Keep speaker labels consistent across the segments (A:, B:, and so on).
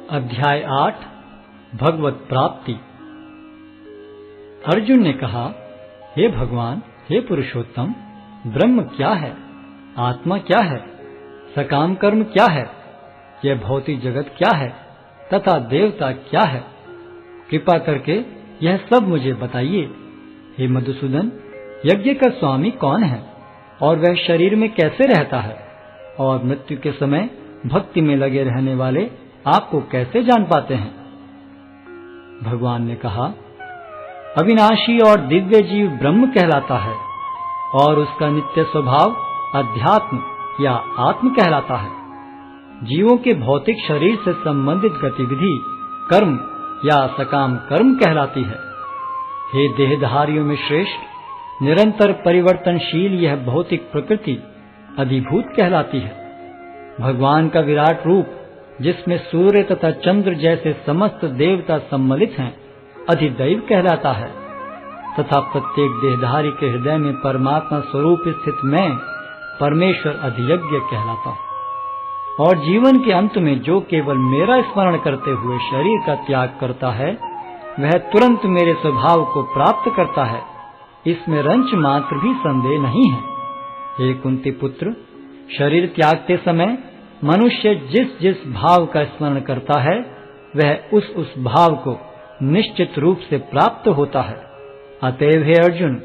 A: अध्याय 8 भगवत प्राप्ति। अर्जुन ने कहा, हे भगवान, हे पुरुषोत्तम, ब्रह्म क्या है, आत्मा क्या है, सकाम कर्म क्या है, यह भौतिक जगत क्या है तथा देवता क्या है, कृपा करके यह सब मुझे बताइए। हे मधुसूदन, यज्ञ का स्वामी कौन है और वह शरीर में कैसे रहता है, और मृत्यु के समय भक्ति में लगे रहने वाले आपको कैसे जान पाते हैं। भगवान ने कहा, अविनाशी और दिव्य जीव ब्रह्म कहलाता है और उसका नित्य स्वभाव अध्यात्म या आत्म कहलाता है। जीवों के भौतिक शरीर से संबंधित गतिविधि कर्म या सकाम कर्म कहलाती है। हे देहधारियों में श्रेष्ठ, निरंतर परिवर्तनशील यह भौतिक प्रकृति अधिभूत कहलाती है। भगवान का विराट रूप, जिसमें सूर्य तथा चंद्र जैसे समस्त देवता सम्मिलित हैं, अधिदैव कहलाता है तथा प्रत्येक देहधारी के हृदय में परमात्मा स्वरूप स्थित मैं परमेश्वर अधियज्ञ कहलाता हूँ। और जीवन के अंत में जो केवल मेरा स्मरण करते हुए शरीर का त्याग करता है, वह तुरंत मेरे स्वभाव को प्राप्त करता है, इसमें रंच मात्र भी संदेह नहीं है। हे कुंती पुत्र, शरीर त्यागते समय मनुष्य जिस जिस भाव का स्मरण करता है, वह उस भाव को निश्चित रूप से प्राप्त होता है। अतएव हे अर्जुन,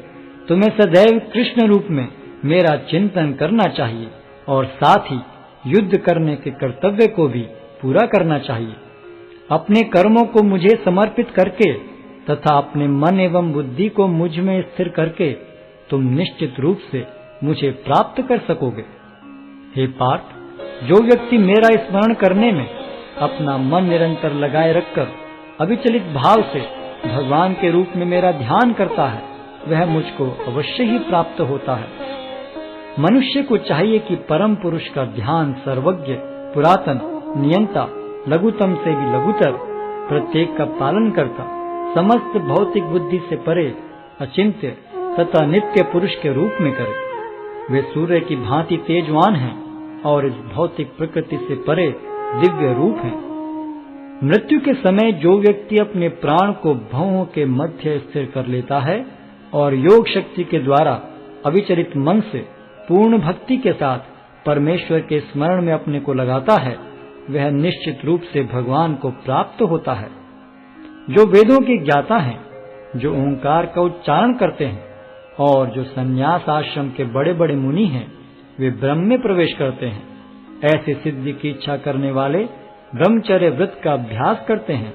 A: तुम्हें सदैव कृष्ण रूप में मेरा चिंतन करना चाहिए और साथ ही युद्ध करने के कर्तव्य को भी पूरा करना चाहिए। अपने कर्मों को मुझे समर्पित करके तथा अपने मन एवं बुद्धि को मुझ में स्थिर करके तुम निश्चित रूप से मुझे प्राप्त कर सकोगे। हे पार्थ, जो व्यक्ति मेरा स्मरण करने में अपना मन निरंतर लगाए रखकर अविचलित भाव से भगवान के रूप में मेरा ध्यान करता है, वह मुझको अवश्य ही प्राप्त होता है। मनुष्य को चाहिए कि परम पुरुष का ध्यान सर्वज्ञ, पुरातन, नियंता, लघुतम से भी लघुतर, प्रत्येक का पालन करता, समस्त भौतिक बुद्धि से परे, अचिंत्य तथा नित्य पुरुष के रूप में करे। वे सूर्य की भांति तेजवान हैं और इस भौतिक प्रकृति से परे दिव्य रूप है। मृत्यु के समय जो व्यक्ति अपने प्राण को भवों के मध्य स्थिर कर लेता है और योग शक्ति के द्वारा अविचलित मन से पूर्ण भक्ति के साथ परमेश्वर के स्मरण में अपने को लगाता है, वह निश्चित रूप से भगवान को प्राप्त होता है। जो वेदों के ज्ञाता हैं, जो ओंकार का उच्चारण करते हैं और जो संन्यास आश्रम के बड़े बड़े मुनि हैं, वे ब्रह्म में प्रवेश करते हैं। ऐसे सिद्धि की इच्छा करने वाले ब्रह्मचर्य व्रत का अभ्यास करते हैं।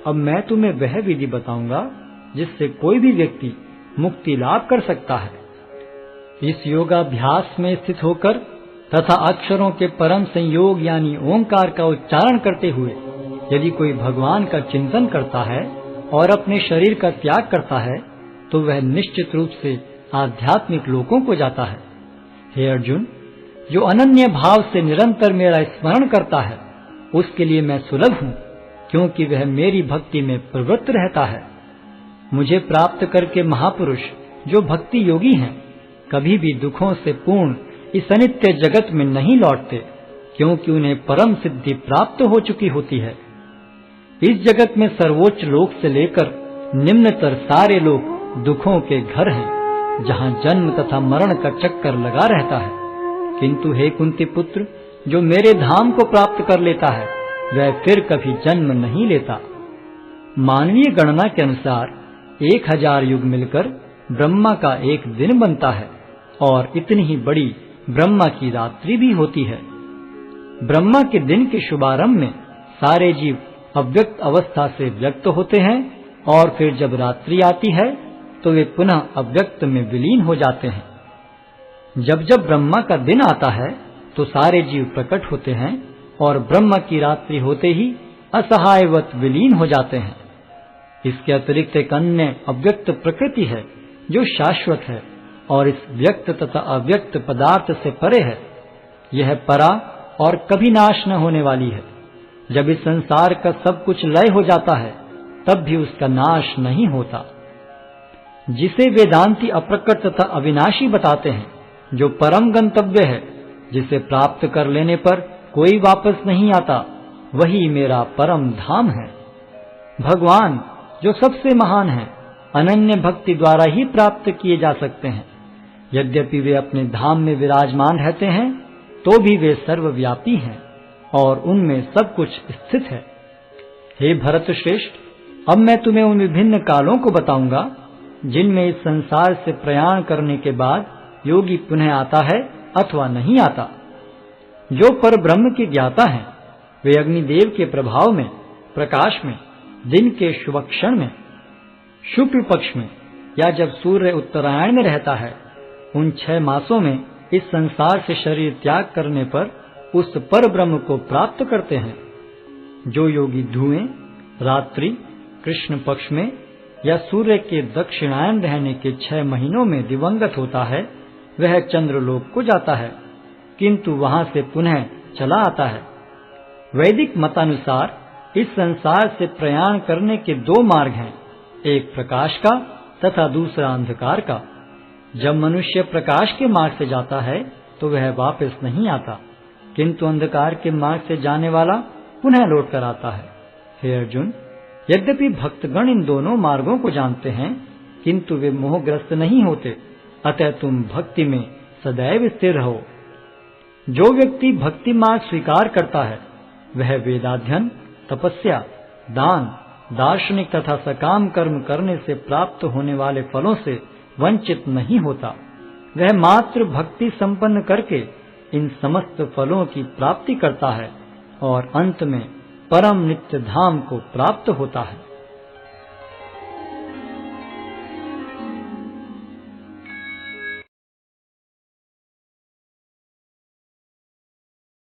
A: अब मैं तुम्हें वह विधि बताऊंगा जिससे कोई भी व्यक्ति मुक्ति लाभ कर सकता है। इस योगाभ्यास में स्थित होकर तथा अक्षरों के परम संयोग यानी ओंकार का उच्चारण करते हुए यदि कोई भगवान का चिंतन करता है और अपने शरीर का त्याग करता है, तो वह निश्चित रूप से आध्यात्मिक लोकों को जाता है। हे अर्जुन, जो अनन्य भाव से निरंतर मेरा स्मरण करता है, उसके लिए मैं सुलभ हूँ, क्योंकि वह मेरी भक्ति में प्रवृत्त रहता है। मुझे प्राप्त करके महापुरुष जो भक्ति योगी हैं, कभी भी दुखों से पूर्ण इस अनित्य जगत में नहीं लौटते, क्योंकि उन्हें परम सिद्धि प्राप्त हो चुकी होती है। इस जगत में सर्वोच्च लोक से लेकर निम्नतर सारे लोक दुखों के घर हैं, जहाँ जन्म तथा मरण का चक्कर लगा रहता है। किंतु हे कुंती पुत्र, जो मेरे धाम को प्राप्त कर लेता है, वह फिर कभी जन्म नहीं लेता। मानवीय गणना के अनुसार 1000 युग मिलकर ब्रह्मा का एक दिन बनता है और इतनी ही बड़ी ब्रह्मा की रात्रि भी होती है। ब्रह्मा के दिन के शुभारंभ में सारे जीव अव्यक्त अवस्था से व्यक्त होते हैं और फिर जब रात्रि आती है तो वे पुनः अव्यक्त में विलीन हो जाते हैं। जब जब ब्रह्मा का दिन आता है तो सारे जीव प्रकट होते हैं और ब्रह्मा की रात्रि होते ही असहायवत विलीन हो जाते हैं। इसके अतिरिक्त एक अन्य अव्यक्त प्रकृति है जो शाश्वत है और इस व्यक्त तथा अव्यक्त पदार्थ से परे है। यह परा और कभी नाश न होने वाली है। जब इस संसार का सब कुछ लय हो जाता है, तब भी उसका नाश नहीं होता। जिसे वेदांती अप्रकट तथा अविनाशी बताते हैं, जो परम गंतव्य है, जिसे प्राप्त कर लेने पर कोई वापस नहीं आता, वही मेरा परम धाम है। भगवान जो सबसे महान है, अनन्य भक्ति द्वारा ही प्राप्त किए जा सकते हैं। यद्यपि वे अपने धाम में विराजमान रहते हैं, तो भी वे सर्वव्यापी हैं और उनमें सब कुछ स्थित है। हे भरत श्रेष्ठ, अब मैं तुम्हें उन विभिन्न कालों को बताऊंगा जिनमें इस संसार से प्रयाण करने के बाद योगी पुनः आता है अथवा नहीं आता। जो पर ब्रह्म के ज्ञाता हैं, वे अग्निदेव के प्रभाव में, प्रकाश में, दिन के शुभ क्षण में, शुक्ल पक्ष में या जब सूर्य उत्तरायण में रहता है, उन 6 मासों में इस संसार से शरीर त्याग करने पर उस पर ब्रह्म को प्राप्त करते हैं। जो योगी धुएं, रात्रि, कृष्ण पक्ष में या सूर्य के दक्षिणायन रहने के 6 महीनों में दिवंगत होता है, वह चंद्रलोक को जाता है, किंतु वहां से पुनः चला आता है। वैदिक मतानुसार इस संसार से प्रयाण करने के 2 मार्ग हैं, एक प्रकाश का तथा दूसरा अंधकार का। जब मनुष्य प्रकाश के मार्ग से जाता है तो वह वापस नहीं आता, किंतु अंधकार के मार्ग से जाने वाला पुनः लौट कर आता है। हे अर्जुन, यद्यपि भक्तगण इन दोनों मार्गों को जानते हैं, किंतु वे मोहग्रस्त नहीं होते, अतः तुम भक्ति में सदैव स्थिर रहो। जो व्यक्ति भक्ति मार्ग स्वीकार करता है, वह वेदाध्ययन, तपस्या, दान, दार्शनिक तथा सकाम कर्म करने से प्राप्त होने वाले फलों से वंचित नहीं होता। वह मात्र भक्ति संपन्न करके इन समस्त फलों की प्राप्ति करता है और अंत में परम नित्य धाम को प्राप्त होता है।